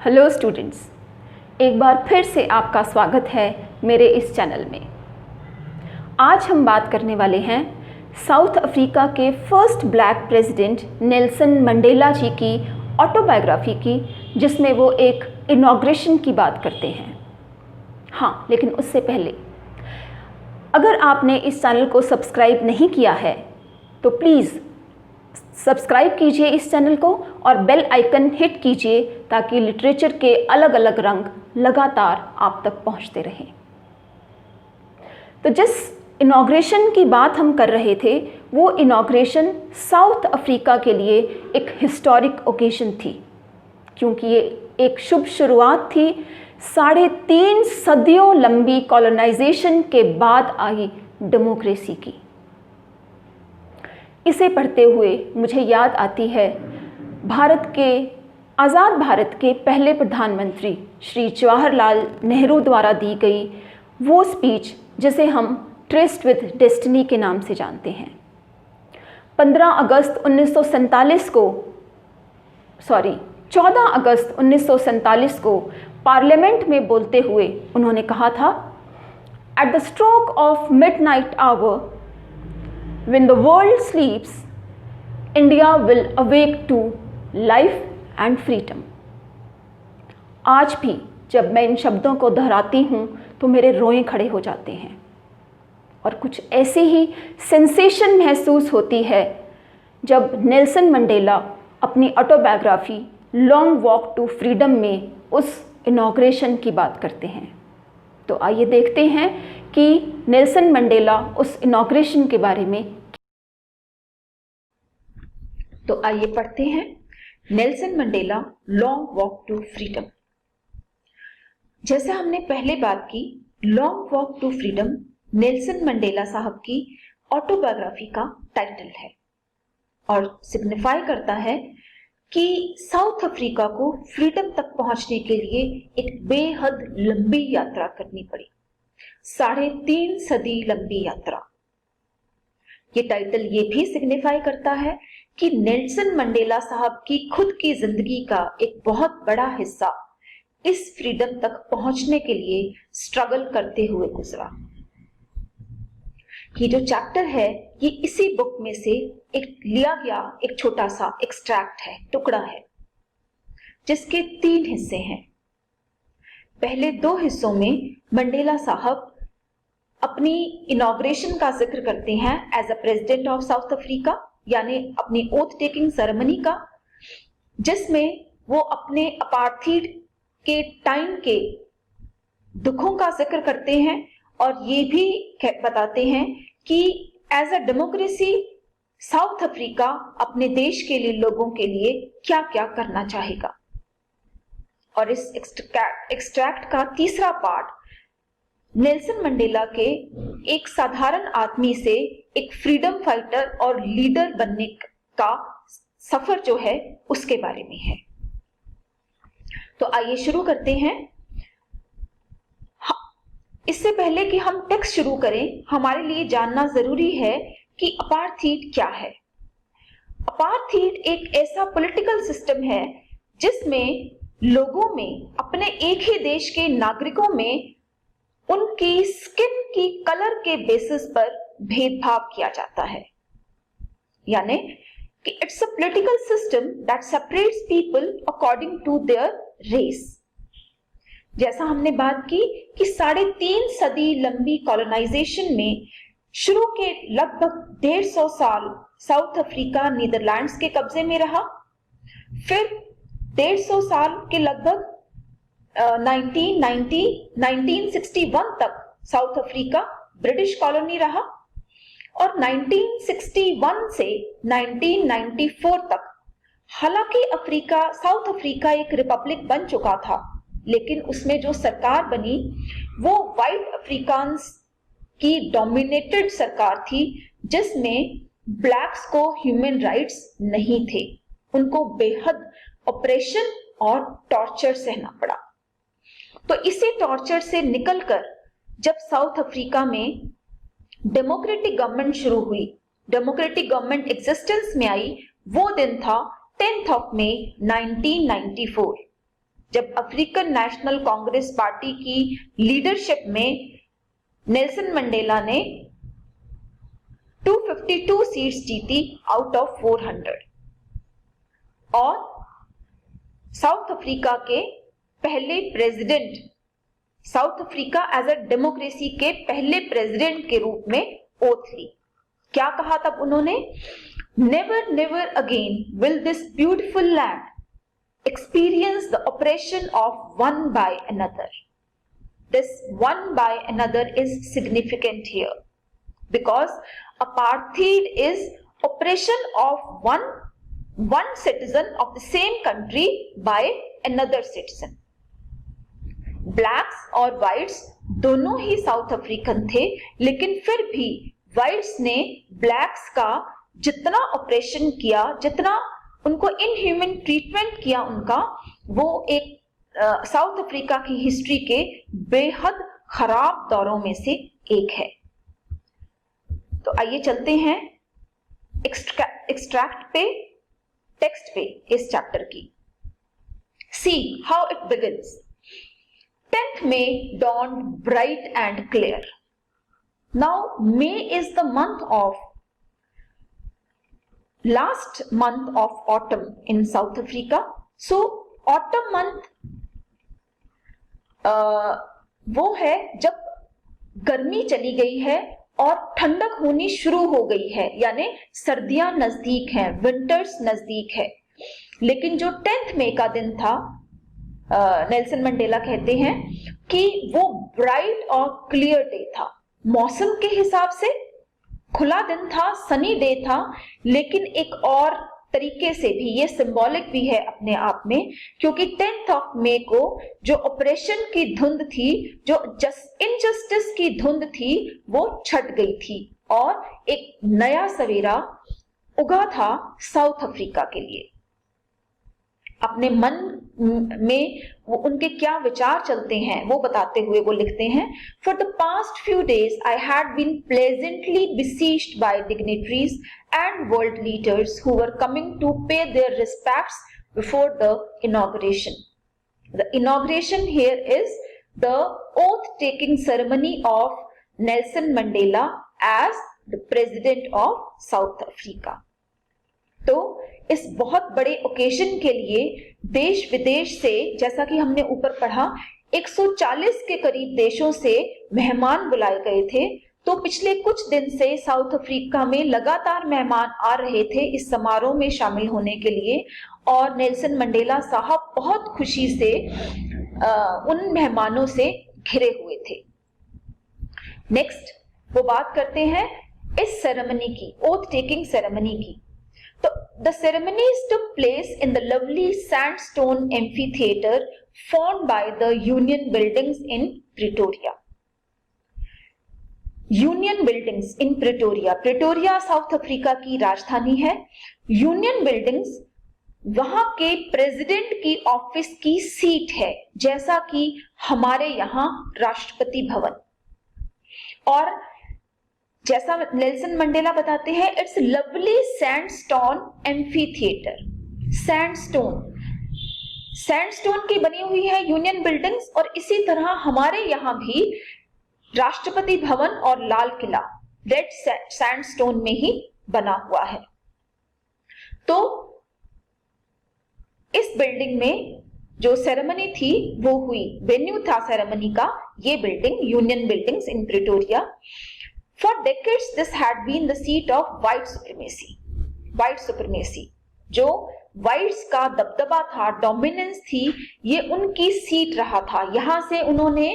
Hello students, एक बार फिर से आपका स्वागत है मेरे इस चैनल में। आज हम बात करने वाले हैं साउथ अफ्रीका के first black president Nelson Mandela ji की ऑटोबायोग्राफी की, जिसमें वो एक इनॉग्रेशन की बात करते हैं। हाँ, लेकिन उससे पहले अगर आपने इस चैनल को सब्सक्राइब नहीं किया है तो प्लीज़ सब्सक्राइब कीजिए इस चैनल को और बेल आइकन हिट कीजिए ताकि लिटरेचर के अलग अलग रंग लगातार आप तक पहुंचते रहें। तो जिस इनॉग्रेशन की बात हम कर रहे थे वो इनॉग्रेशन साउथ अफ्रीका के लिए एक हिस्टोरिक ओकेजन थी, क्योंकि ये एक शुभ शुरुआत थी 3.5 सदियों लंबी कॉलोनाइजेशन के बाद आई डेमोक्रेसी की। इसे पढ़ते हुए मुझे याद आती है आज़ाद भारत के पहले प्रधानमंत्री श्री जवाहरलाल नेहरू द्वारा दी गई वो स्पीच जिसे हम ट्रेस्ड विद डेस्टिनी के नाम से जानते हैं। 14 अगस्त 1947 को पार्लियामेंट में बोलते हुए उन्होंने कहा था, at the stroke of midnight hour when the world sleeps, India will awake to life and freedom। आज भी जब मैं इन शब्दों को दोहराती हूँ तो मेरे रोएं खड़े हो जाते हैं और कुछ ऐसी ही सेंसेशन महसूस होती है जब नेल्सन मंडेला अपनी autobiography long walk to freedom में उस इनॉग्रेशन की बात करते हैं। तो आइए देखते हैं कि नेल्सन मंडेला उस इनॉग्रेशन के बारे में। तो आइए पढ़ते हैं Nelson Mandela long walk to freedom. जैसे हमने पहले बात की, long walk to freedom Nelson Mandela साहब की ऑटोबायोग्राफी का टाइटल है और सिग्निफाई करता है कि साउथ अफ्रीका को फ्रीडम तक पहुंचने के लिए एक बेहद लंबी यात्रा करनी पड़ी, 3.5 सदी लंबी यात्रा। ये टाइटल ये भी सिग्निफाई करता है कि नेल्सन मंडेला साहब की खुद की जिंदगी का एक बहुत बड़ा हिस्सा इस फ्रीडम तक पहुंचने के लिए स्ट्रगल करते हुए गुजरा। ये जो चैप्टर है ये इसी बुक में से एक लिया गया एक छोटा सा एक्सट्रैक्ट है, टुकड़ा है, जिसके 3 हिस्से हैं। पहले 2 हिस्सों में मंडेला साहब अपनी इनॉग्रेशन का जिक्र करते हैं as a president of South Africa, यानी अपनी ओथ टेकिंग सेरेमनी का, जिसमें वो अपने अपार्थीड के टाइम के दुखों का जिक्र करते हैं और ये भी बताते हैं कि as a democracy South Africa अपने देश के लिए, लोगों के लिए क्या क्या करना चाहेगा। और इस एक्सट्रैक्ट का तीसरा पार्ट नेल्सन मंडेला के एक साधारण आदमी से एक फ्रीडम फाइटर और लीडर बनने का सफर जो है उसके बारे में है। तो आइए शुरू करते हैं। इससे पहले कि हम टेक्स्ट शुरू करें, हमारे लिए जानना जरूरी है कि अपार्थीड क्या है। अपार्थीड एक ऐसा पॉलिटिकल सिस्टम है जिसमें लोगों में, अपने एक ही देश के नागरिकों में उनकी स्किन की कलर के बेसिस पर भेदभाव किया जाता है। यानी कि it's a political system that separates people according to their race. जैसा हमने बात की कि 3.5 सदी लंबी कॉलोनाइजेशन में शुरू के लगभग 150 साल साउथ अफ्रीका नीदरलैंड्स के कब्जे में रहा, फिर 150 साल के लगभग 1961 तक साउथ अफ्रीका ब्रिटिश कॉलोनी रहा और 1961 से 1994 तक, हालांकि साउथ अफ्रीका एक रिपब्लिक बन चुका था, लेकिन उसमें जो सरकार बनी वो व्हाइट अफ्रीकान्स की डोमिनेटेड सरकार थी, जिसमें ब्लैक्स को ह्यूमन राइट्स नहीं थे। उनको बेहद ऑपरेशन और टॉर्चर सहना पड़ा। तो इसी टॉर्चर से निकलकर जब साउथ अफ्रीका में डेमोक्रेटिक गवर्नमेंट शुरू हुई, डेमोक्रेटिक गवर्नमेंट एग्जिस्टेंस में आई, वो दिन था 10th of May 1994। जब अफ्रीकन नेशनल कांग्रेस पार्टी की लीडरशिप में नेल्सन मंडेला ने 252 सीट्स जीती आउट ऑफ 400 और साउथ अफ्रीका के पहले president, South Africa as a democracy के पहले प्रेसिडेंट के रूप में ओथ ली। क्या कहा तब उन्होंने? Never never again will this beautiful land experience the operation of one by another. This one by another is significant here because apartheid is oppression of one citizen of the same country by another citizen. Blacks और whites दोनों ही south African थे, लेकिन फिर भी whites ने blacks का जितना operation किया, जितना उनको इनह्यूमन ट्रीटमेंट किया उनका, वो एक साउथ अफ्रीका की हिस्ट्री के बेहद खराब दौरों में से एक है। तो आइए चलते हैं एक्सट्रैक्ट पे, टेक्स्ट पे इस चैप्टर की। See how it begins. 10th May dawned bright and clear. Now May is the month of last month of autumn in South Africa. So autumn month वो है जब गर्मी चली गई है और ठंडक होनी शुरू हो गई है, यानी सर्दियां नजदीक हैं, विंटर्स नजदीक है। लेकिन जो 10th मई का दिन था, नेल्सन मंडेला कहते हैं कि वो ब्राइट और क्लियर डे था। मौसम के हिसाब से खुला दिन था, सनी डे था, लेकिन एक और तरीके से भी ये सिंबॉलिक भी है अपने आप में, क्योंकि 10th मई को जो ऑपरेशन की धुंध थी, जो इनजस्टिस की धुंध थी, वो छट गई थी और एक नया सवेरा उगा था साउथ अफ्रीका के लिए। अपने मन में वो उनके क्या विचार चलते हैं वो बताते हुए वो लिखते हैं, for the past few days I had been pleasantly besieged by dignitaries and world leaders who were coming to pay their respects before the inauguration. The inauguration here is the oath-taking ceremony of Nelson Mandela as the president of South Africa. तो इस बहुत बड़े occasion के लिए देश विदेश से, जैसा कि हमने ऊपर पढ़ा, 140 के करीब देशों से मेहमान बुलाए गए थे। तो पिछले कुछ दिन से साउथ अफ्रीका में लगातार मेहमान आ रहे थे इस समारोह में शामिल होने के लिए, और नेल्सन मंडेला साहब बहुत खुशी से उन मेहमानों से घिरे हुए थे। नेक्स्ट वो बात करते हैं इस सेरेमनी की, ओथ टेकिंग सेरेमनी की। तो the ceremonies took place in the lovely sandstone amphitheater formed by the Union Buildings in Pretoria. Union buildings in Pretoria, Pretoria south Africa की राजधानी है। यूनियन बिल्डिंग्स वहां के प्रेसिडेंट की ऑफिस की सीट है, जैसा कि हमारे यहाँ राष्ट्रपति भवन। और जैसा नेल्सन मंडेला बताते हैं, it's lovely sandstone amphitheatre. Sandstone की बनी हुई है यूनियन बिल्डिंग्स, और इसी तरह हमारे यहाँ भी राष्ट्रपति भवन और लाल किला रेड सैंडस्टोन में ही बना हुआ है। तो इस बिल्डिंग में जो सेरेमनी थी वो हुई, वेन्यू था सेरेमनी का ये building, union buildings in Pretoria. For decades, this had been the seat of white supremacy. White supremacy, जो whites का दबदबा था, डोमिनेंस थी, ये उनकी सीट रहा था। यहाँ से उन्होंने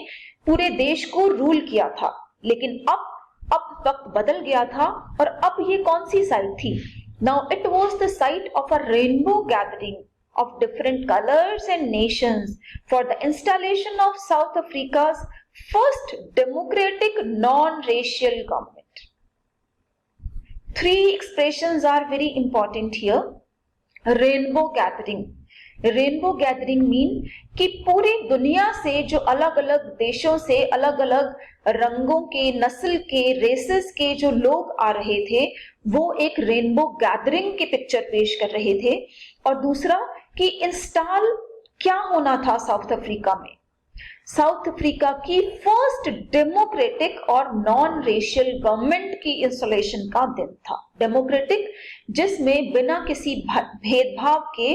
पूरे देश को रूल किया था। लेकिन अब वक्त बदल गया था, और अब ये कौन सी साइट थी? Now it was the site of a rainbow gathering of different colors and nations for the installation of South Africa's first democratic non-racial government. Three expressions are very important here. Rainbow gathering. Rainbow gathering mean कि पूरी दुनिया से जो अलग अलग देशों से अलग अलग रंगों के, नस्ल के, रेसेस के जो लोग आ रहे थे, वो एक रेनबो गैदरिंग की पिक्चर पेश कर रहे थे। और दूसरा कि इंस्टॉल क्या होना था साउथ अफ्रीका में? साउथ अफ्रीका की फर्स्ट डेमोक्रेटिक और नॉन रेशियल गवर्नमेंट की इंस्टॉलेशन का दिन था। डेमोक्रेटिक जिसमें बिना किसी भेदभाव के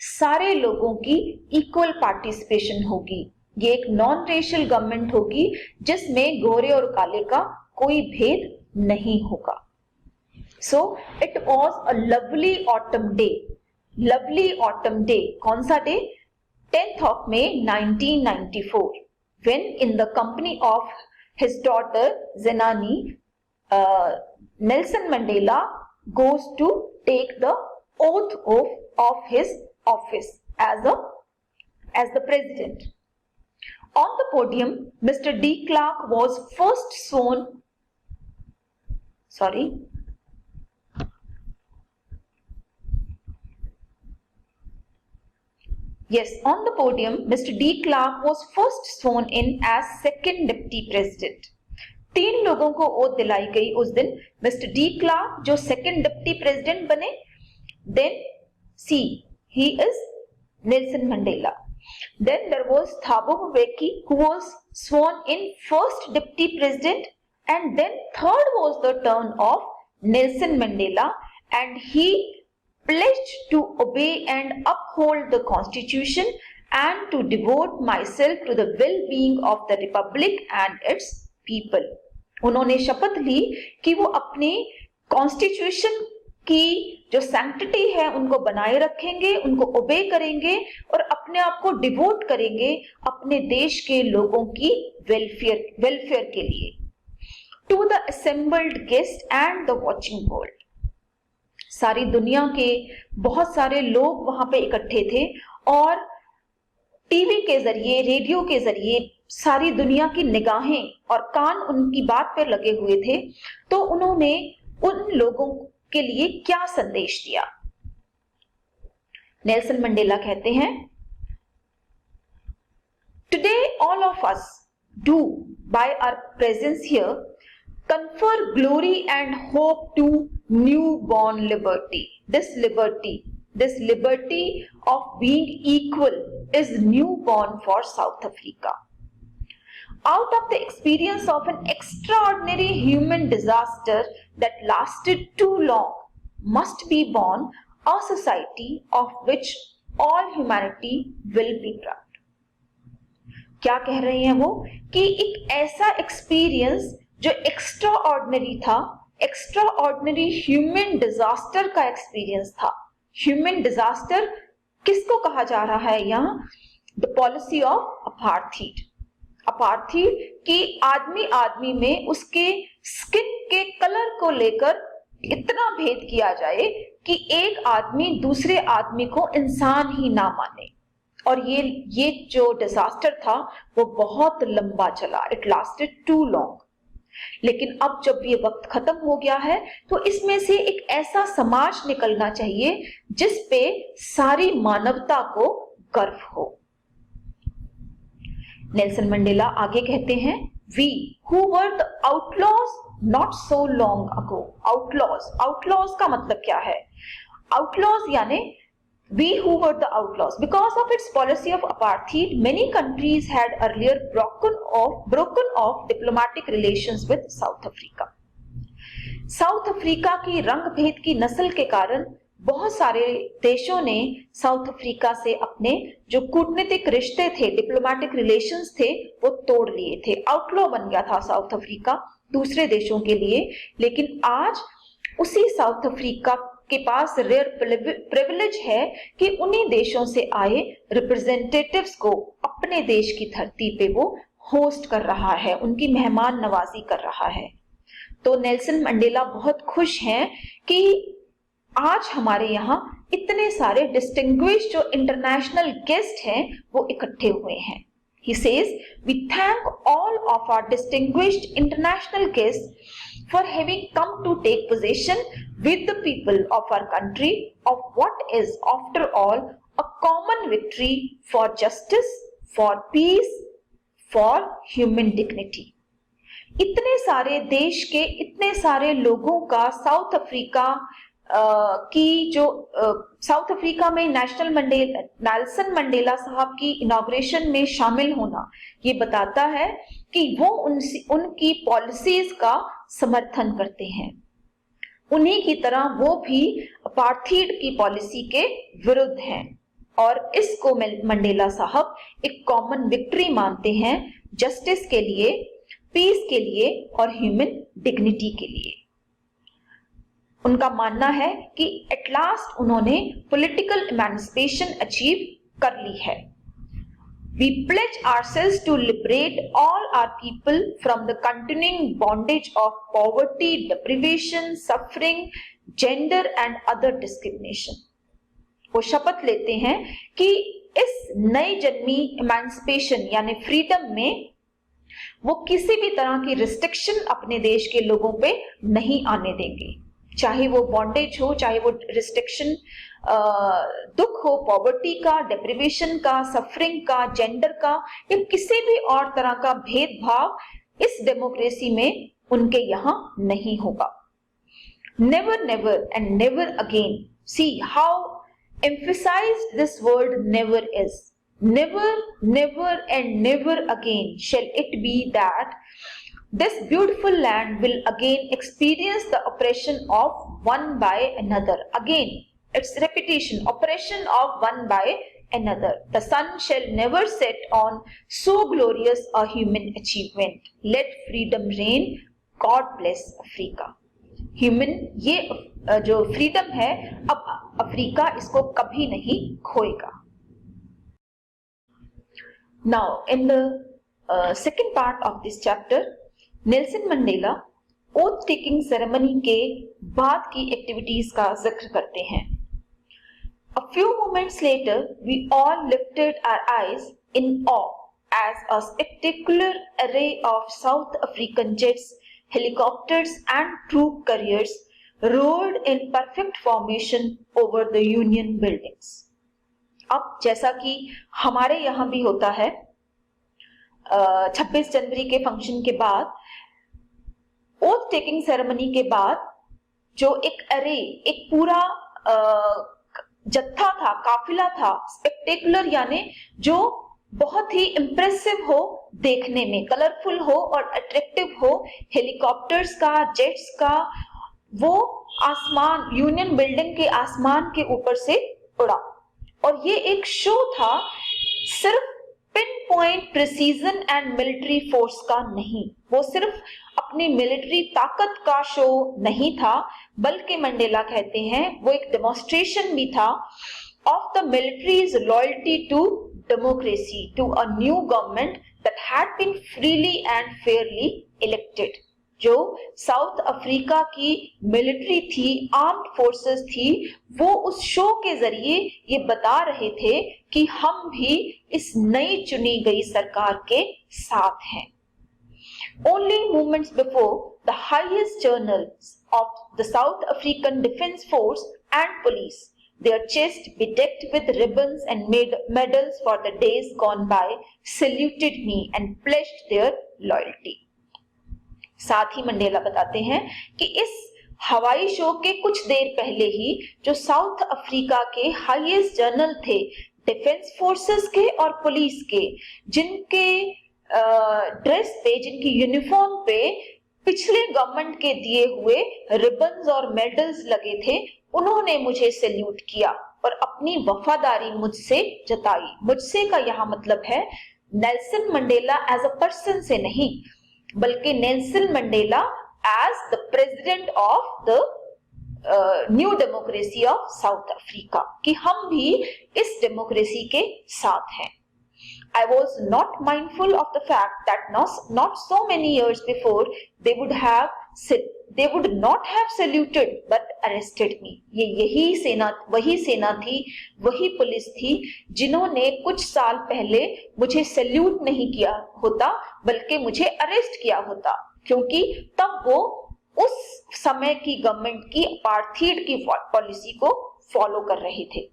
सारे लोगों की इक्वल पार्टिसिपेशन होगी। ये एक नॉन रेशियल गवर्नमेंट होगी जिसमें गोरे और काले का कोई भेद नहीं होगा। So it was a lovely autumn day. Lovely autumn day, कौन सा day? 10th of May 1994, when in the company of his daughter Zenani, Nelson Mandela goes to take the oath of his office as the president. On the podium, Mr. D. Clark was first sworn. Yes, on the podium, Mr. D. Clark was first sworn in as second deputy president. 3 लोगों को oath दिलाई गई उस दिन। Mister de Klerk जो second deputy president बने, then C, he is Nelson Mandela. Then there was Thabo Mbeki who was sworn in first deputy president, and then third was the turn of Nelson Mandela, and he pledged to obey and uphold the constitution and to devote myself to the well-being of the republic and its people. उन्होंने शपथ ली कि वो अपने constitution की जो sanctity है उनको बनाए रखेंगे, उनको ओबे करेंगे और अपने आप को डिवोट करेंगे अपने देश के लोगों की वेलफेयर के लिए। To the assembled guest and the watching world, सारी दुनिया के बहुत सारे लोग वहां पे इकट्ठे थे और टीवी के जरिए, रेडियो के जरिए सारी दुनिया की निगाहें और कान उनकी बात पर लगे हुए थे। तो उन्होंने उन लोगों के लिए क्या संदेश दिया? नेल्सन मंडेला कहते हैं, today all of us do by our presence here confer glory and hope to newborn liberty. This liberty of being equal is newborn for South Africa. Out of the experience of an extraordinary human disaster that lasted too long, must be born a society of which all humanity will be proud. क्या कह रहे हैं वो? कि एक ऐसा experience जो extra ordinary था, एक्स्ट्रा ऑर्डिनरी ह्यूमन डिजास्टर का एक्सपीरियंस था। ह्यूमन डिजास्टर किसको कहा जा रहा है यहाँ? The policy of apartheid. Apartheid कि आदमी में उसके स्किन के कलर को लेकर इतना भेद किया जाए कि एक आदमी दूसरे आदमी को इंसान ही ना माने। और ये जो डिजास्टर था वो बहुत लंबा चला, इट लास्टेड टू लॉन्ग। लेकिन अब जब ये वक्त खत्म हो गया है तो इसमें से एक ऐसा समाज निकलना चाहिए जिस पे सारी मानवता को गर्व हो। नेल्सन मंडेला आगे कहते हैं, we who were the outlaws not so long ago. Outlaws का मतलब क्या है? आउटलॉज यानी we who were the outlaws. Because of its policy of apartheid, many countries had earlier broken off diplomatic relations with South Africa. South Africa की रंग भेद की नस्ल के कारण बहुत सारे देशों ने साउथ अफ्रीका से अपने जो कूटनीतिक रिश्ते थे, डिप्लोमेटिक रिलेशंस थे, वो तोड़ लिए थे। आउटलॉ बन गया था साउथ अफ्रीका दूसरे देशों के लिए। लेकिन आज उसी साउथ अफ्रीका के पास रेयर प्रिविलेज है कि उन्हीं देशों से आए रिप्रेजेंटेटिव्स को अपने देश की धरती पे वो होस्ट कर रहा है, उनकी मेहमान नवाजी कर रहा है। तो नेल्सन मंडेला बहुत खुश हैं कि आज हमारे यहाँ इतने सारे डिस्टिंग्विश्ड जो इंटरनेशनल गेस्ट हैं वो इकट्ठे हुए हैं। He says, we thank all of our distinguished international guests for having come to take possession with the people of our country of what is, after all, a common victory for justice, for peace, for human dignity. इतने सारे देश के इतने सारे लोगों का south Africa की जो साउथ अफ्रीका में नेल्सन मंडेला साहब की इनॉग्रेशन में शामिल होना ये बताता है कि वो उनकी पॉलिसीज का समर्थन करते हैं। उन्हीं की तरह वो भी अपार्थीड की पॉलिसी के विरुद्ध हैं और इसको मंडेला साहब एक कॉमन विक्ट्री मानते हैं जस्टिस के लिए, पीस के लिए और ह्यूमन डिग्निटी के लिए। उनका मानना है कि एट लास्ट उन्होंने पॉलिटिकल इमेंसिपेशन अचीव कर ली है। We pledge ourselves to liberate all our people from the continuing bondage of poverty, deprivation, suffering, gender and other discrimination. वो शपथ लेते हैं कि इस नई जन्मी इमेंसिपेशन यानी फ्रीडम में वो किसी भी तरह की रिस्ट्रिक्शन अपने देश के लोगों पे नहीं आने देंगे, चाहे वो बॉन्डेज हो, चाहे वो रिस्ट्रिक्शन दुख हो, पॉवर्टी का, डेप्रिवेशन का, सफरिंग का, जेंडर का या किसी भी और तरह का भेदभाव इस डेमोक्रेसी में उनके यहाँ नहीं होगा। Never never and never again, see how emphasized this word never is. Never, never and never again shall it be that this beautiful land will again experience the oppression of one by another. Again, it's repetition, oppression of one by another. The sun shall never set on so glorious a human achievement. Let freedom reign. God bless Africa. Human ये जो freedom है अब Africa इसको कभी नहीं खोएगा। Now in the second part of this chapter Nelson Mandela oath taking ceremony के बाद की एक्टिविटीज का जिक्र करते हैं। A few moments later we all lifted our eyes in awe as a spectacular array of South African jets, helicopters and troop carriers roared in perfect formation over the Union buildings. अब जैसा कि हमारे यहाँ भी होता है 26 जनवरी के function के बाद, ओथ टेकिंग सेरेमनी के बाद जो एक अरे, एक पूरा जत्था था, काफिला था, स्पेक्टेकुलर यानी जो बहुत ही इंप्रेसिव हो, देखने में कलरफुल हो और अट्रैक्टिव हो, हेलीकॉप्टर्स का, जेट्स का, वो आसमान, यूनियन बिल्डिंग के आसमान के ऊपर से उड़ा। और ये एक शो था सिर्फ pin point precision and military force का नहीं, वो सिर्फ अपनी मिलिट्री ताकत का शो नहीं था, बल्कि मंडेला कहते हैं वो एक डेमोन्स्ट्रेशन भी था of the military's loyalty to democracy, to a new government that had been freely and fairly elected. जो साउथ अफ्रीका की मिलिट्री थी, आर्म्ड फोर्सेस थी, वो उस शो के जरिए ये बता रहे थे कि हम भी इस नई चुनी गई सरकार के साथ हैं। Only moments before, the highest journals of the South African Defence Force and police, their chests bedecked with ribbons and medals for the days gone by, saluted me and pledged their loyalty. साथ ही Mandela बताते हैं कि इस हवाई show के कुछ देर पहले ही जो साउथ अफ्रीका के हाईएस्ट जनरल थे, डिफेंस फोर्सेस के और पुलिस के, जिनके ड्रेस पे, जिनकी यूनिफॉर्म पे पिछले गवर्नमेंट के दिए हुए रिबन्स और मेडल्स लगे थे, उन्होंने मुझे सैल्यूट किया और अपनी वफादारी मुझसे जताई। मुझसे का यहाँ मतलब है Nelson Mandela as a person से नहीं, बल्कि Nelson Mandela as the president of the new democracy of South Africa, कि हम भी इस डेमोक्रेसी के साथ हैं। I was not mindful of the fact that not so many years before they would not have saluted but arrested me. वही सेना थी, वही पुलिस थी जिन्होंने कुछ साल पहले मुझे सैल्यूट नहीं किया होता, बल्कि मुझे अरेस्ट किया होता, क्योंकि तब वो उस समय की गवर्नमेंट की अपार्थीड की पॉलिसी को फॉलो कर रहे थे।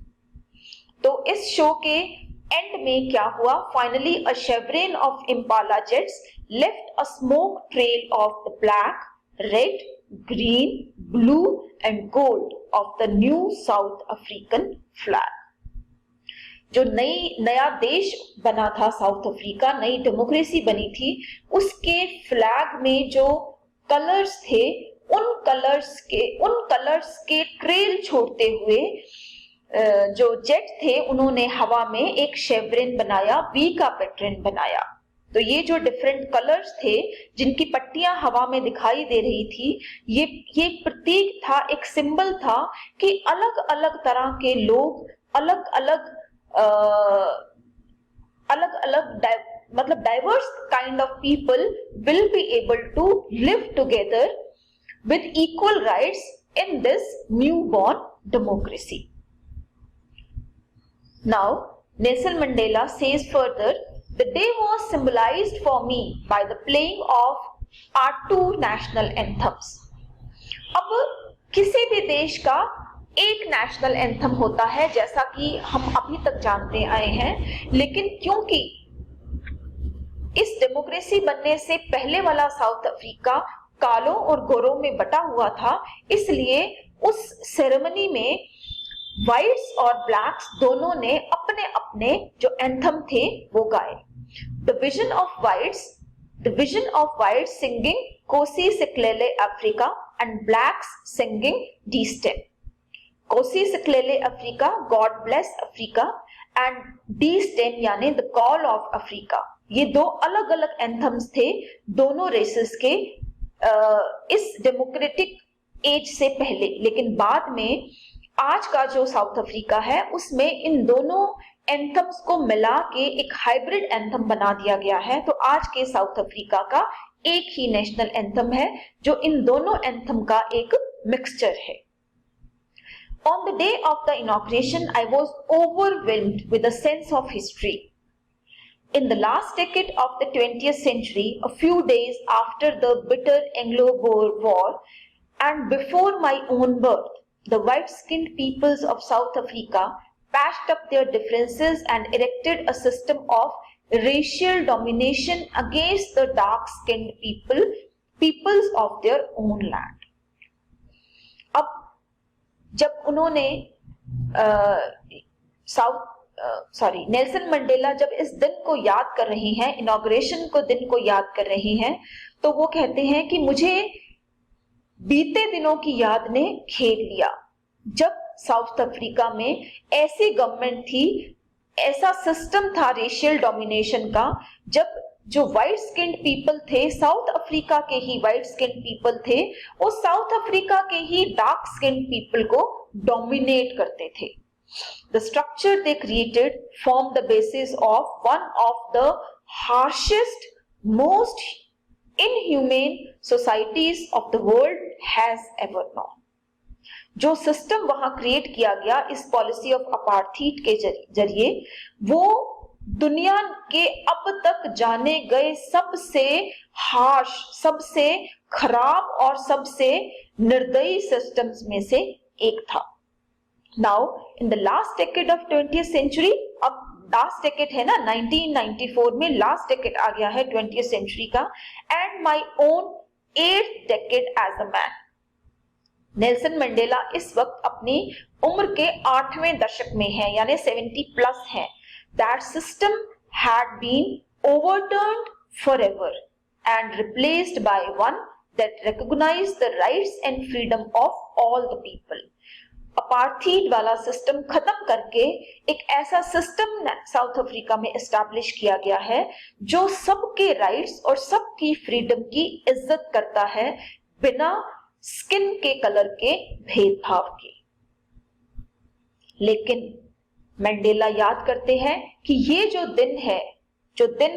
तो इस शो के एंड में क्या हुआ? Finally a chevron of Impala jets left a smoke trail of the black, red, green, blue and gold of the new South African flag. जो नया देश बना था साउथ अफ्रीका, नई डेमोक्रेसी बनी थी, उसके फ्लैग में जो कलर्स थे उन कलर्स के ट्रेल छोड़ते हुए जो जेट थे उन्होंने हवा में एक शेवरिन बनाया, वी का पैटर्न बनाया। तो ये जो डिफरेंट कलर्स थे जिनकी पट्टियां हवा में दिखाई दे रही थी, ये एक प्रतीक था, एक सिंबल था कि अलग अलग तरह के लोग, अलग अलग मतलब diverse kind of people will be able to live together with equal rights in this new born democracy. Now, Nelson Mandela says further, the day was symbolized for me by the playing of our two national anthems. अब किसी भी देश का एक national anthem होता है, जैसा कि हम अभी तक जानते आए हैं, लेकिन क्योंकि इस डेमोक्रेसी बनने से पहले वाला साउथ अफ्रीका कालों और गोरों में बटा हुआ था, इसलिए उस सेरेमनी में व्हाइट्स और ब्लैक्स दोनों ने अपने अपने जो एंथम थे वो गाए। The vision of whites singing Nkosi Sikelele Africa and blacks singing Die Stem. Nkosi Sikelele Africa, God bless Africa, and Die Stem यानी द कॉल ऑफ अफ्रीका। ये दो अलग अलग एंथम्स थे दोनों रेसेस के इस डेमोक्रेटिक एज से पहले, लेकिन बाद में आज का जो साउथ अफ्रीका है उसमें इन दोनों एंथम्स को मिला के एक हाइब्रिड एंथम बना दिया गया है। तो आज के साउथ अफ्रीका का एक ही नेशनल एंथम है जो इन दोनों एंथम का एक मिक्सचर है। On the day of the inauguration, I was overwhelmed with a sense of history. In the last decade of the 20th century, a few days after the bitter Anglo-Boer War and before my own birth, the white-skinned peoples of South Africa patched up their differences and erected a system of racial domination against the dark-skinned peoples of their own land. अब जब उन्होंने Nelson Mandela जब इस दिन को याद कर रहे हैं, इनॉग्रेशन को दिन को याद कर रहे हैं, तो वो कहते हैं कि मुझे बीते दिनों की याद ने घेर लिया जब साउथ अफ्रीका में ऐसी गवर्नमेंट थी, ऐसा सिस्टम था रेशियल डोमिनेशन का, जब जो व्हाइट स्किन्ड पीपल थे, साउथ अफ्रीका के ही व्हाइट स्किन्ड पीपल थे, वो साउथ अफ्रीका के ही डार्क स्किन्ड पीपल को डोमिनेट करते थे। The structure they created formed the basis of one of the harshest, most inhumane societies of the world has ever known. जो system वहां create किया गया इस पॉलिसी ऑफ अपार्थीड के जरिए, वो दुनिया के अब तक जाने गए सबसे हार्श, सबसे खराब और सबसे निर्दयी सिस्टम्स में से एक था। Now in the last decade of 20th century, अब लास्ट डेकेड है ना, 1994 में लास्ट डेकेड आ गया है 20th सेंचुरी का, and my own 8th decade as a man. Nelson Mandela इस वक्त अपनी उम्र के 8वें दशक में है, यानी 70 प्लस है। That system had been overturned forever and replaced by one that recognized the rights and freedom of all the people. Apartheid वाला सिस्टम खत्म करके एक ऐसा सिस्टम साउथ अफ्रीका में एस्टैब्लिश किया गया है जो सबके राइट्स और सबकी फ्रीडम की इज्जत करता है, बिना स्किन के कलर के भेदभाव के। लेकिन मंडेला याद करते हैं कि ये जो दिन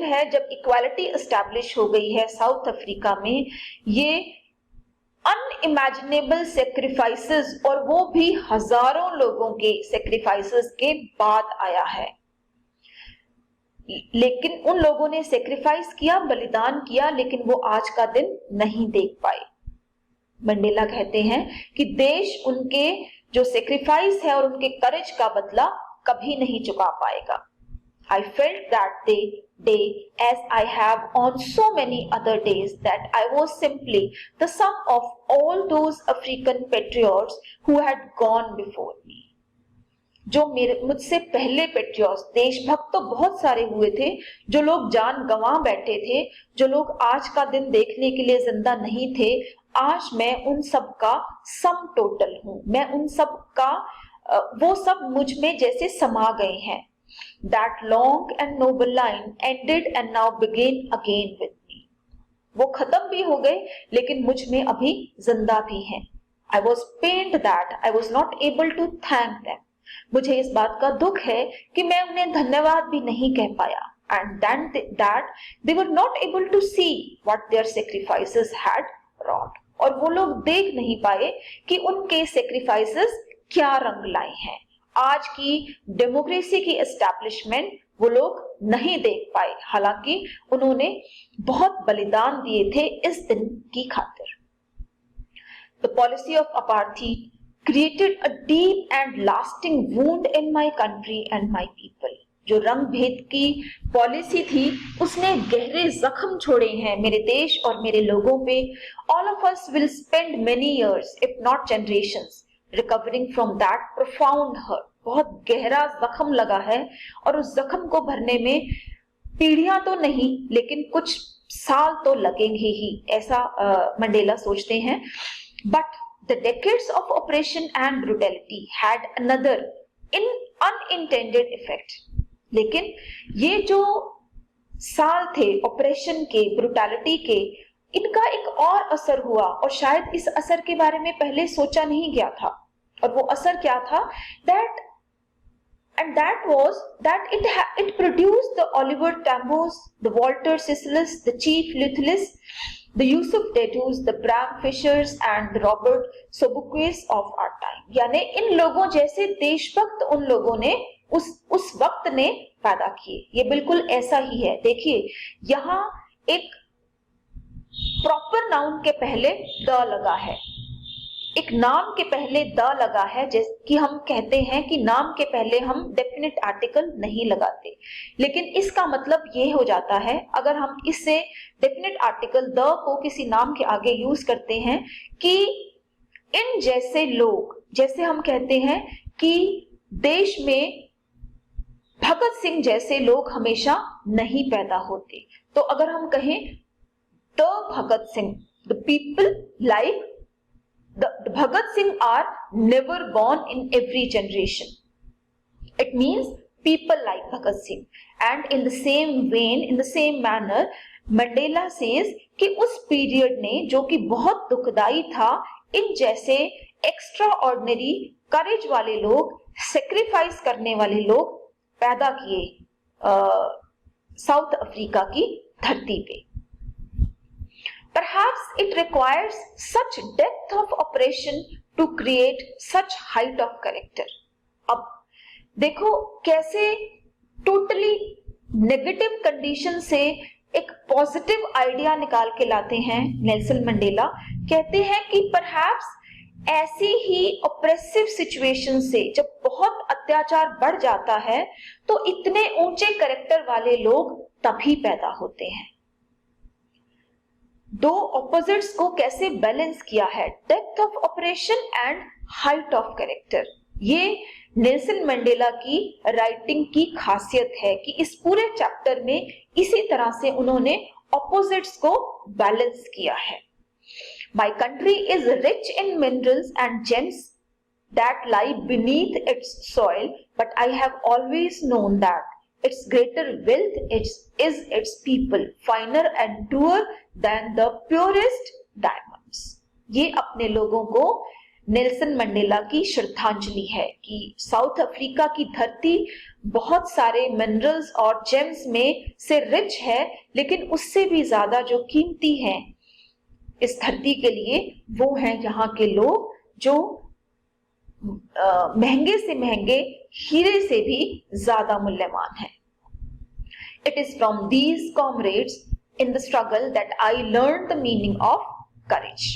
है जब इक्वालिटी एस्टैब्लिश हो गई है साउथ अफ्रीका में, ये अनइमेजिनेबल सेक्रीफाइसेस, और वो भी हजारों लोगों के सेक्रीफाइसेस के बाद आया है। लेकिन उन लोगों ने सेक्रीफाइस किया, बलिदान किया, लेकिन वो आज का दिन नहीं देख पाए। मंडेला कहते हैं कि देश उनके जो सेक्रीफाइस है और उनके करेज का बदला कभी नहीं चुका पाएगा। I felt that day as I have on so many other days that I was simply the sum of all those African patriots who had gone before me. जो मुझसे पहले पेट्रियट्स देशभक्त तो बहुत सारे हुए थे, जो लोग जान गंवा बैठे थे, जो लोग आज का दिन देखने के लिए जिंदा नहीं थे, आज मैं उन सब का सम टोटल हूं। मैं उन सब का वो सब मुझ में जैसे समा गए हैं। That long and noble line ended and now began again with me. वो खत्म भी हो गए लेकिन मुझ में अभी जिंदा भी हैं। I was pained that I was not able to thank them. मुझे इस बात का दुख है कि मैं उन्हें धन्यवाद भी नहीं कह पाया। And then that they were not able to see what their sacrifices had wrought. और वो लोग देख नहीं पाए कि उनके sacrifices क्या रंग लाए हैं। आज की डेमोक्रेसी की एस्टैब्लिशमेंट वो लोग नहीं देख पाए, हालांकि उन्होंने बहुत बलिदान दिए थे इस दिन की खातिर। The policy of apartheid created a deep and lasting wound in my country and my people. जो रंग भेद की पॉलिसी थी उसने गहरे जख्म छोड़े हैं मेरे देश और मेरे लोगों पे। All of us will spend many years, if not generations, recovering from that profound hurt. बहुत गहरा जख्म लगा है और उस जख्म को भरने में पीढ़ियां तो नहीं लेकिन कुछ साल तो लगेंगे ही, ऐसा मंडेला सोचते हैं। But the decades of oppression and brutality had another unintended effect. लेकिन ये जो साल थे ऑपरेशन के, ब्रुटैलिटी के, इनका एक और असर हुआ और शायद इस असर के बारे में पहले सोचा नहीं गया था। और वो असर क्या था? That was that it produced the Oliver Tambos, the Walter Sisselus, the Chief Luthlis, the Yusuf Datus, the Bram Fishers and the Robert Sobuquets of our time. यानी इन लोगों जैसे देशभक्त उन लोगों ने उस वक्त ने पैदा किए। ये बिल्कुल ऐसा ही है। देखिए यहाँ एक प्रॉपर नाउन के पहले द लगा है, एक नाम के पहले द लगा है, जैसे कि हम कहते हैं कि नाम के पहले हम डेफिनेट आर्टिकल नहीं लगाते, लेकिन इसका मतलब ये हो जाता है अगर हम इससे डेफिनेट आर्टिकल द को किसी नाम के आगे यूज करते हैं कि इन जैसे लोग, जैसे हम कहते हैं कि देश में भगत सिंह जैसे लोग हमेशा नहीं पैदा होते, तो अगर हम कहें the Bhagat Singh, the people like the Bhagat Singh are never born in every generation. It means people like Bhagat Singh. And in the same vein, in the same manner, Mandela says कि उस पीरियड ने जो कि बहुत दुखदाई था, इन जैसे extra ordinary करेज वाले लोग, सेक्रीफाइस करने वाले लोग पैदा किए साउथ अफ्रीका की धरती पे। Perhaps it requires such depth of operation to create such height of character. अब देखो कैसे टोटली नेगेटिव कंडीशन से एक पॉजिटिव आइडिया निकाल के लाते हैं नेल्सन मंडेला। कहते हैं कि परहैप्स ऐसी ही ऑप्रेसिव सिचुएशन से जब बहुत अत्याचार बढ़ जाता है तो इतने ऊंचे कैरेक्टर वाले लोग तभी पैदा होते हैं। दो ऑपोजिट्स को कैसे बैलेंस किया है, depth of operation and height of character. ये नेल्सन मंडेला की राइटिंग की खासियत है कि इस पूरे चैप्टर में इसी तरह से उन्होंने ऑपोजिट्स को बैलेंस किया है। My country is rich in minerals and James that lie beneath it's soil, but I have always known that its greater wealth is its people, finer and truer than the purest diamonds. ये अपने लोगों को Nelson Mandela की श्रद्धांजलि है कि south Africa की धरती बहुत सारे मिनरल्स और जेम्स में से रिच है, लेकिन उससे भी ज्यादा जो कीमती हैं इस धरती के लिए वो हैं यहाँ के लोग जो महंगे से महंगे हीरे से भी ज्यादा मूल्यवान है। It is from these comrades in the struggle that I learned the meaning of courage.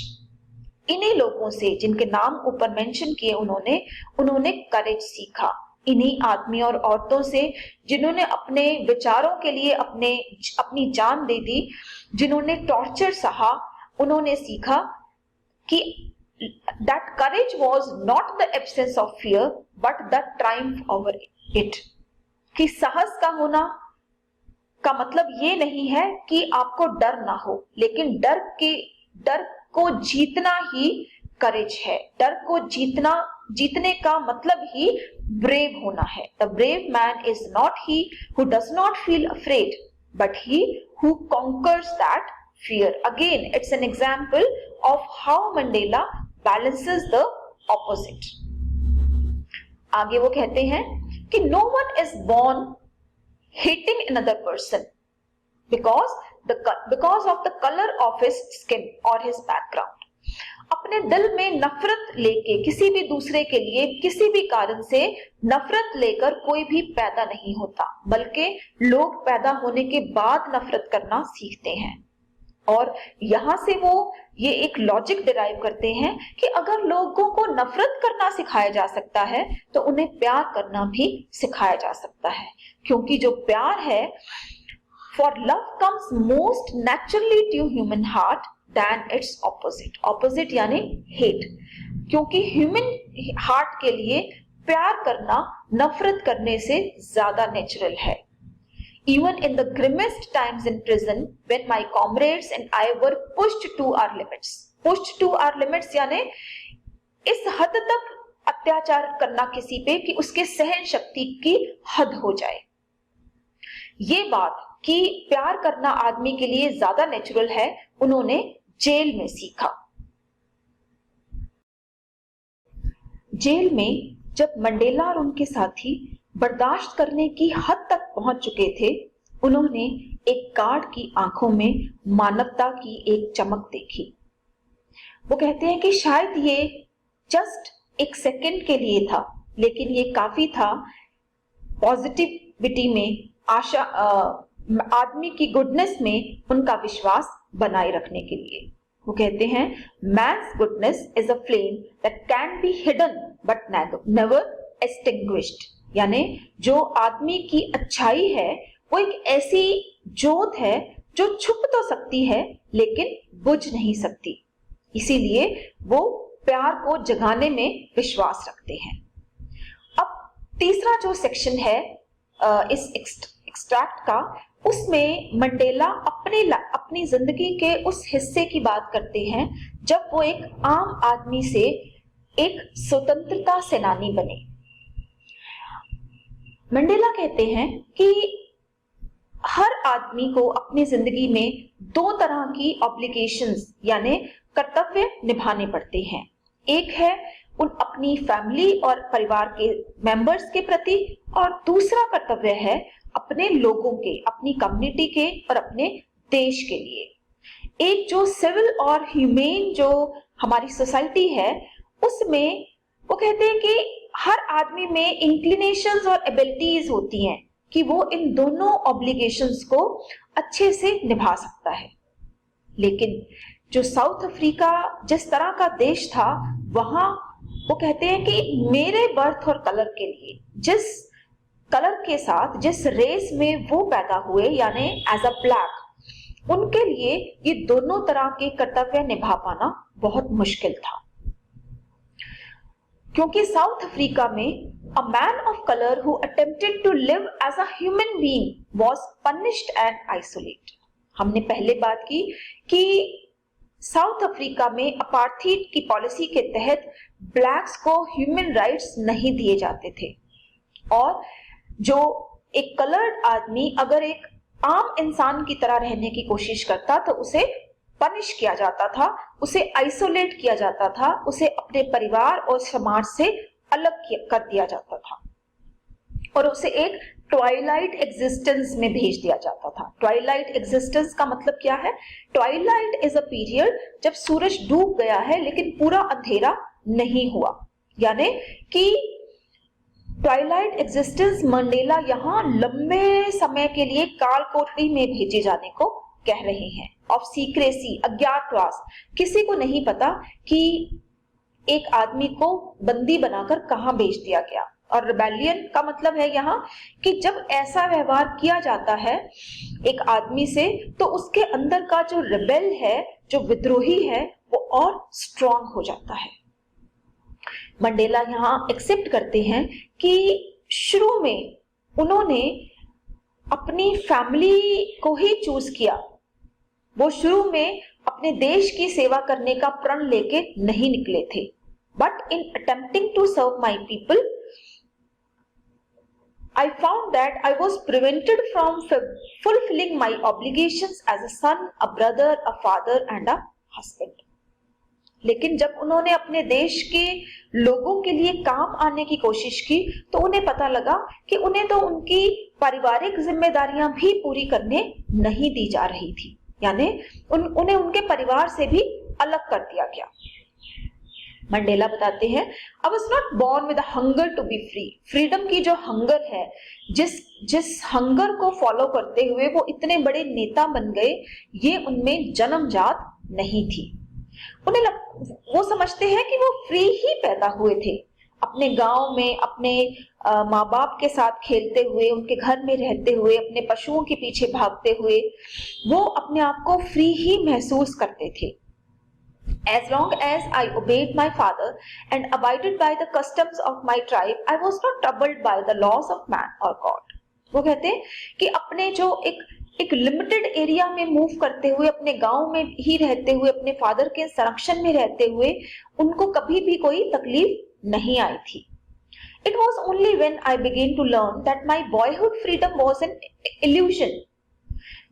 इन्हीं लोगों से जिनके नाम ऊपर मेंशन किए उन्होंने करेज सीखा। इन्हीं आदमी और औरतों से जिन्होंने अपने विचारों के लिए अपनी जान दे दी, जिन्होंने टॉर्चर सहा, उन्होंने सीखा कि that courage was not the absence of fear but the triumph over it। कि साहस का होना का मतलब ये नहीं है कि आपको डर ना हो, लेकिन डर को जीतना ही करेज है। डर को जीतने का मतलब ही ब्रेव होना है। The brave man is not he who does not feel afraid but he who conquers that fear. Again it's an example of how Mandela balances the opposite. आगे वो कहते हैं कि no one is born hating another person because of the color of his skin or his background। अपने दिल में नफरत लेके किसी भी दूसरे के लिए किसी भी कारण से नफरत लेकर कोई भी पैदा नहीं होता, बल्कि लोग पैदा होने के बाद नफरत करना सीखते हैं। और यहां से वो ये एक लॉजिक डिराइव करते हैं कि अगर लोगों को नफरत करना सिखाया जा सकता है तो उन्हें प्यार करना भी सिखाया जा सकता है, क्योंकि जो प्यार है, for love comes most naturally to human heart than its opposite. Opposite यानी हेट, क्योंकि ह्यूमन हार्ट के लिए प्यार करना नफरत करने से ज्यादा नेचुरल है। Even in the grimmest times in prison, when my comrades and I were pushed to our limits, pushed to our limits यानी इस हद तक अत्याचार करना किसी पे कि उसके सहन शक्ति की हद हो जाए। ये बात कि प्यार करना आदमी के लिए ज्यादा नेचुरल है, उन्होंने जेल में सीखा। जेल में जब मंडेला और उनके साथी बर्दाश्त करने की हद तक पहुंच चुके थे, उन्होंने एक गार्ड की आंखों में मानवता की एक चमक देखी। वो कहते हैं कि शायद ये जस्ट एक सेकंड के लिए था, लेकिन ये काफी था पॉजिटिविटी में, आशा, आदमी की गुडनेस में उनका विश्वास बनाए रखने के लिए। वो कहते हैं man's goodness is a flame that can be hidden but never extinguished. यानी जो आदमी की अच्छाई है वो एक ऐसी जोत है जो छुप तो सकती है लेकिन बुझ नहीं सकती, इसीलिए वो प्यार को जगाने में विश्वास रखते हैं। अब तीसरा जो सेक्शन है इस एक्सट्रैक्ट का, उसमें मंडेला अपनी जिंदगी के उस हिस्से की बात करते हैं जब वो एक आम आदमी से एक स्वतंत्रता सेनानी बने। मंडेला कहते हैं कि हर आदमी को अपनी जिंदगी में दो तरह की ऑब्लिगेशंस यानी कर्तव्य निभाने पड़ते हैं। एक है उन अपनी फैमिली और परिवार के मेंबर्स के प्रति, और दूसरा कर्तव्य है अपने लोगों के, अपनी कम्युनिटी के और अपने देश के लिए। एक जो सिविल और ह्यूमेन जो हमारी सोसाइटी है, उसमें वो कहते हैं कि हर आदमी में इंक्लिनेशंस और एबिलिटीज होती हैं कि वो इन दोनों ऑब्लिगेशंस को अच्छे से निभा सकता है। लेकिन जो साउथ अफ्रीका जिस तरह का देश था, वहां वो कहते हैं कि मेरे बर्थ और कलर के लिए, जिस कलर के साथ जिस रेस में वो पैदा हुए यानी एज अ ब्लैक, उनके लिए ये दोनों तरह के कर्तव्य निभा पाना बहुत मुश्किल था, क्योंकि साउथ अफ्रीका में a man of color who attempted to live as a human being was punished and isolated। हमने पहले बात की कि साउथ अफ्रीका में अपार्थीड की पॉलिसी के तहत ब्लैक्स को ह्यूमन राइट्स नहीं दिए जाते थे, और जो एक कलर्ड आदमी अगर एक आम इंसान की तरह रहने की कोशिश करता तो उसे पनिश किया जाता था, उसे आइसोलेट किया जाता था, उसे अपने परिवार और समाज से अलग कर दिया जाता था और उसे एक ट्वाइलाइट एग्जिस्टेंस में भेज दिया जाता था। ट्वाइलाइट एग्जिस्टेंस का मतलब क्या है? ट्वाइलाइट इज अ पीरियड जब सूरज डूब गया है लेकिन पूरा अंधेरा नहीं हुआ, यानी कि ट्वाइलाइट एग्जिस्टेंस मंडेला यहाँ लंबे समय के लिए काल कोठरी में भेजे जाने को कह रहे हैं। ऑफ सीक्रेसी, अज्ञातवास, किसी को नहीं पता कि एक आदमी को बंदी बनाकर कहां भेज दिया गया, और रिबेलियन का मतलब है यहाँ कि जब ऐसा व्यवहार किया जाता है एक आदमी से, तो उसके अंदर का जो रिबेल है, जो विद्रोही है, वो और स्ट्रांग हो जाता है। मंडेला यहाँ एक्सेप्ट करते हैं कि शुरू में उन्होंने अपनी फैमिली को ही चूज किया। वो शुरू में अपने देश की सेवा करने का प्रण लेके नहीं निकले थे, but in attempting to serve my people I found that I was prevented from fulfilling my obligations as a son, a brother, a father and a husband. लेकिन जब उन्होंने अपने देश के लोगों के लिए काम आने की कोशिश की, तो उन्हें पता लगा कि उन्हें तो उनकी पारिवारिक जिम्मेदारियां भी पूरी करने नहीं दी जा रही थी, यानी उन्हें उनके परिवार से भी अलग कर दिया गया। मंडेला बताते हैं, I was not born with a hunger to be free. Freedom की जो हंगर है, जिस हंगर को फॉलो करते हुए वो इतने बड़े नेता बन गए, ये उनमें जन्मजात नहीं थी। वो समझते हैं कि वो फ्री ही पैदा हुए थे, अपने गांव में अपने माँ बाप के साथ खेलते हुए, उनके घर में रहते हुए, अपने पशुओं के पीछे भागते हुए वो अपने आप को फ्री ही महसूस करते थे। As long as I obeyed my father and abided by the customs of my tribe, I was not troubled by the laws of man or God. वो कहते हैं कि अपने जो एक लिमिटेड एरिया में मूव करते हुए, अपने गांव में ही रहते हुए, अपने फादर के संरक्षण में रहते हुए उनको कभी भी कोई तकलीफ नहीं आई थी। It was only when I began to learn that my boyhood freedom was an illusion.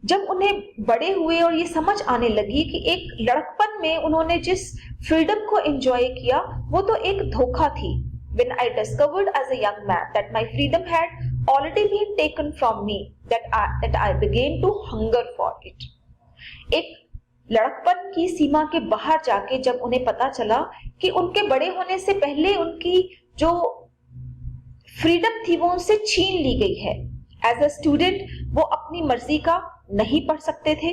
जब उन्हें बड़े हुए और ये समझ आने लगी कि एक लड़कपन में उन्होंने जिस फ्रीडम को एंजॉय किया वो तो एक धोखा थी। When I discovered as a young man that my freedom had already been taken from me, that I began to hunger for it. एक लड़कपन की सीमा के बाहर जाके जब उन्हें पता चला कि उनके बड़े होने से पहले उनकी जो फ्रीडम थी वो उनसे छीन ली गई है। एज अ स्टूडेंट वो अपनी मर्जी का नहीं पढ़ सकते थे,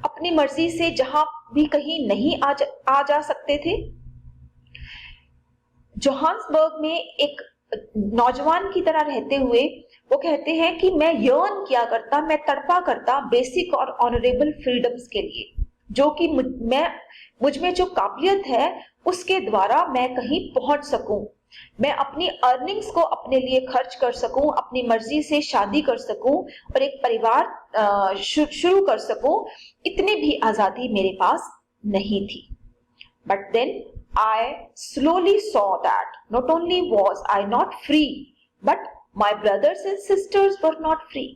अपनी मर्जी से जहां भी कहीं नहीं आ जा सकते थे। जोहान्सबर्ग में एक नौजवान की तरह रहते हुए वो कहते हैं कि मैं यर्न किया करता, मैं तड़पा करता बेसिक और ऑनरेबल फ्रीडम्स के लिए, जो कि मुझ में जो काबिलियत है उसके द्वारा मैं कहीं पहुंच सकूं, मैं अपनी अर्निंग्स को अपने लिए खर्च कर सकूं, अपनी मर्जी से शादी कर सकूं और एक परिवार शुरू कर सकूं। इतनी भी आजादी मेरे पास नहीं थी। But then I slowly saw that not only was I not free, but my brothers and sisters were not free.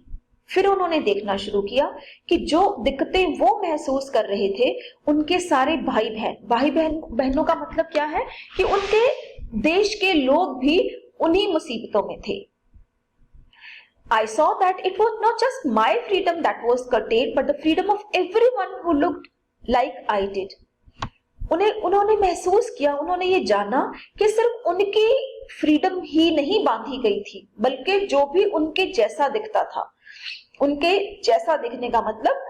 फिर उन्होंने देखना शुरू किया कि जो दिक्कतें वो महसूस कर रहे थे, उनके सारे भाई बहनों का मतलब क्या है कि उनके देश के लोग भी उन्हीं मुसीबतों में थे। I saw that it was not just my freedom that was curtailed, but the freedom of everyone who looked like I did. उन्होंने महसूस किया, उन्होंने ये जाना कि सिर्फ उनकी फ्रीडम ही नहीं बांधी गई थी, बल्कि जो भी उनके जैसा दिखता था, उनके जैसा दिखने का मतलब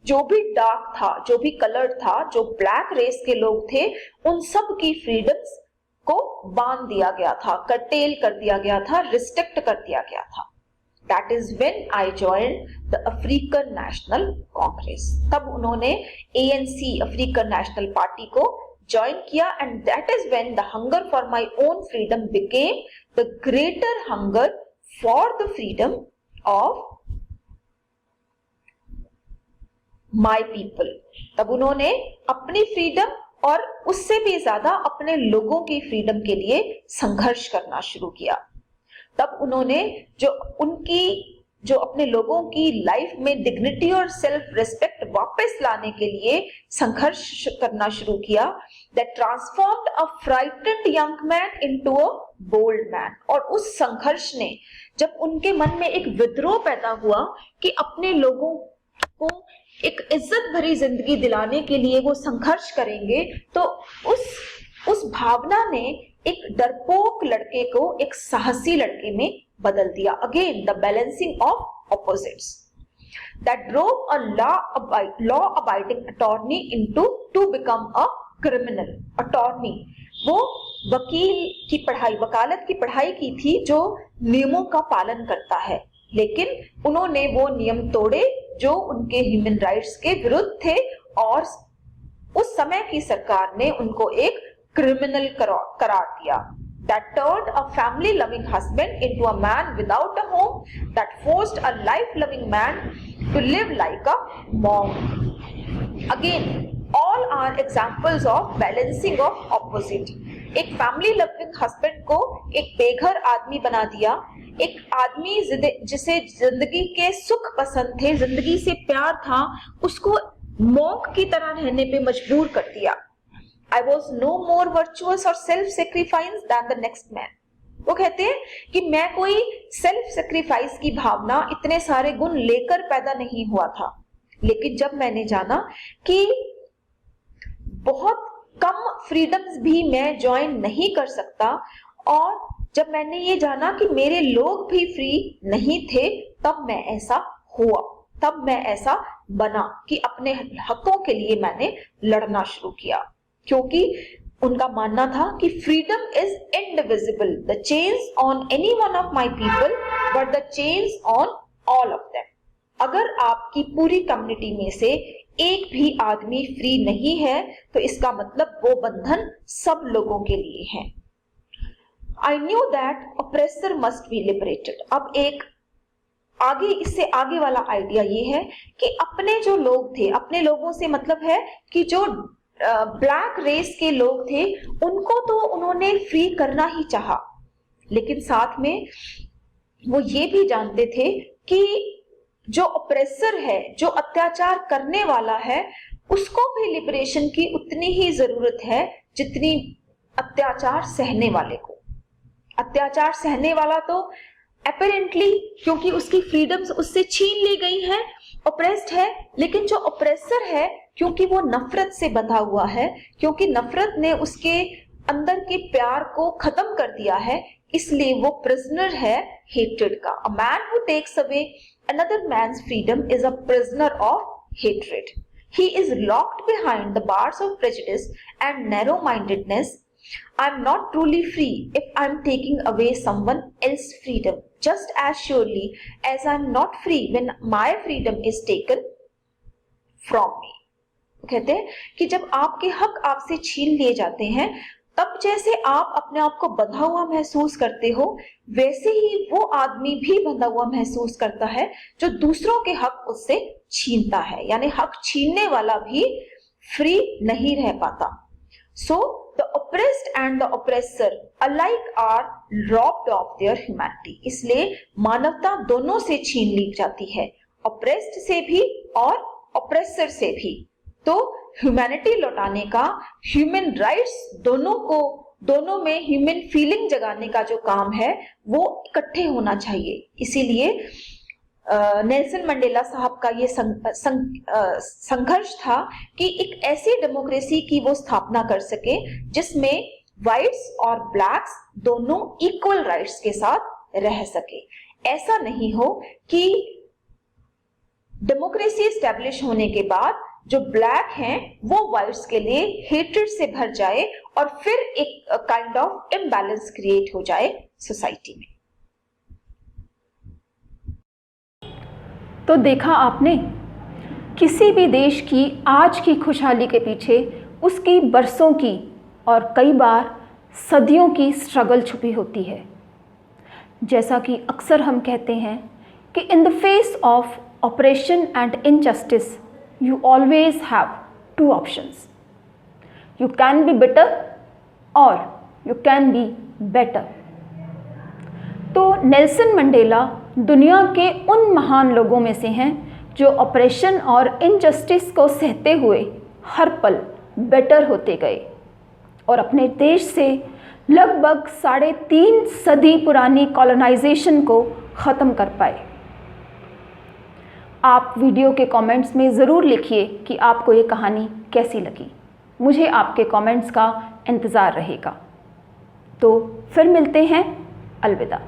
जो भी डार्क था, जो भी कलर्ड था, जो ब्लैक रेस के लोग थे, उन सब की फ्रीडम्स को बांध दिया गया था, कर्टेल कर दिया गया था, रिस्ट्रिक्ट कर दिया गया था। That is when I joined the African National Congress. तब उन्होंने ANC अफ्रीकन नेशनल पार्टी को ज्वाइन किया, and that is when the hunger for my own freedom became the greater hunger for the freedom of my people. तब उन्होंने अपनी freedom और उससे भी ज्यादा अपने लोगों की फ्रीडम के लिए संघर्ष करना शुरू किया। तब उन्होंने जो अपने लोगों की लाइफ में डिग्निटी और सेल्फ रिस्पेक्ट वापस लाने के लिए संघर्ष करना शुरू किया। That transformed a frightened young man into a bold man. और उस संघर्ष ने जब उनके मन में एक विद्रोह पैदा हुआ कि अपने लोगों को एक इज्जत भरी जिंदगी दिलाने के लिए वो संघर्ष करेंगे, तो उस भावना ने एक डरपोक लड़के को एक साहसी लड़के में बदल दिया। Again the balancing of opposites that drove a law abiding attorney into two become a criminal attorney. वो वकील की पढ़ाई, वकालत की पढ़ाई की थी जो नियमों का पालन करता है, लेकिन उन्होंने वो नियम तोड़े जो उनके ह्यूमन राइट्स के विरुद्ध थे और उस समय की सरकार ने उनको एक क्रिमिनल करार दिया। That turned a family-loving husband into a man without a home, that forced a life-loving man to live like a monk. Again, all are examples of balancing of opposite. एक family-loving husband को एक बेघर आदमी बना दिया, एक आदमी जिसे जिंदगी के सुख पसंद थे, जिंदगी से प्यार था, उसको मॉन्क की तरह रहने पे मजबूर कर दिया। I was no more virtuous or self-sacrifice than the next man. वो कहते हैं कि मैं कोई सेल्फ सेक्रीफाइस की भावना, इतने सारे गुण लेकर पैदा नहीं हुआ था, लेकिन जब मैंने जाना कि बहुत कम फ्रीडम्स भी मैं ज्वाइन नहीं कर सकता, और जब मैंने ये जाना कि मेरे लोग भी फ्री नहीं थे, तब मैं ऐसा हुआ, तब मैं ऐसा बना कि अपने हकों के लिए मैंने लड़ना शुरू किया, क्योंकि उनका मानना था कि freedom is indivisible, the chains on any one of my people but the chains on all of them. अगर आपकी पूरी कम्युनिटी में से एक भी आदमी फ्री नहीं है तो इसका मतलब वो बंधन सब लोगों के लिए है। I knew that oppressor must be liberated. अब एक आगे, इससे आगे वाला आइडिया ये है कि अपने जो लोग थे, अपने लोगों से मतलब है कि जो ब्लैक रेस के लोग थे उनको तो उन्होंने फ्री करना ही चाहा, लेकिन साथ में वो ये भी जानते थे कि जो ऑप्रेसर है, जो अत्याचार करने वाला है, उसको भी लिबरेशन की उतनी ही जरूरत है जितनी अत्याचार सहने वाले को। अत्याचार सहने वाला तो अपेरेंटली, क्योंकि उसकी फ्रीडम्स उससे छीन ली गई हैं, ऑप्रेस्ड है, लेकिन जो ऑप्रेसर है, क्योंकि वो नफरत से बंधा हुआ है, क्योंकि नफरत ने उसके अंदर के प्यार को खत्म कर दिया है, इसलिए वो प्रिजनर है हेट्रेड का। A man who takes away another man's freedom is a prisoner of hatred. He is locked behind the bars of prejudice and narrow mindedness. I am not truly free if I am taking away someone else's freedom, just as surely as I am not free when my freedom is taken from me. कहते हैं कि जब आपके हक आपसे छीन लिए जाते हैं, तब जैसे आप अपने आप को बंधा हुआ महसूस करते हो, वैसे ही वो आदमी भी बंधा हुआ महसूस करता है जो दूसरों के हक उससे छीनता है। यानी हक छीनने वाला भी फ्री नहीं रह पाता। So the oppressed and the oppressor alike are robbed of their humanity. इसलिए मानवता दोनों से छीन ली जाती है, oppressed से भी और oppressor से भी। तो ह्यूमैनिटी लौटाने का, ह्यूमन राइट्स दोनों में ह्यूमन फीलिंग जगाने का जो काम है वो इकट्ठे होना चाहिए। इसीलिए नेल्सन मंडेला साहब का ये संघर्ष था कि एक ऐसी डेमोक्रेसी की वो स्थापना कर सके जिसमें व्हाइट्स और ब्लैक्स दोनों इक्वल राइट्स के साथ रह सके। ऐसा नहीं हो कि डेमोक्रेसी एस्टेब्लिश होने के बाद जो ब्लैक हैं वो व्हाइट्स के लिए हेट्रेड से भर जाए और फिर एक काइंड ऑफ इम्बैलेंस क्रिएट हो जाए सोसाइटी में। तो देखा आपने, किसी भी देश की आज की खुशहाली के पीछे उसकी बरसों की और कई बार सदियों की स्ट्रगल छुपी होती है। जैसा कि अक्सर हम कहते हैं कि in the face of operation and injustice you always have two options, you can be better और यू कैन बी बेटर। तो नेल्सन मंडेला दुनिया के उन महान लोगों में से हैं जो ऑपरेशन और इनजस्टिस को सहते हुए हर पल बेटर होते गए और अपने देश से लगभग 3.5 सदी पुरानी कॉलोनाइजेशन को ख़त्म कर पाए। आप वीडियो के कमेंट्स में ज़रूर लिखिए कि आपको ये कहानी कैसी लगी। मुझे आपके कमेंट्स का इंतज़ार रहेगा। तो फिर मिलते हैं। अलविदा।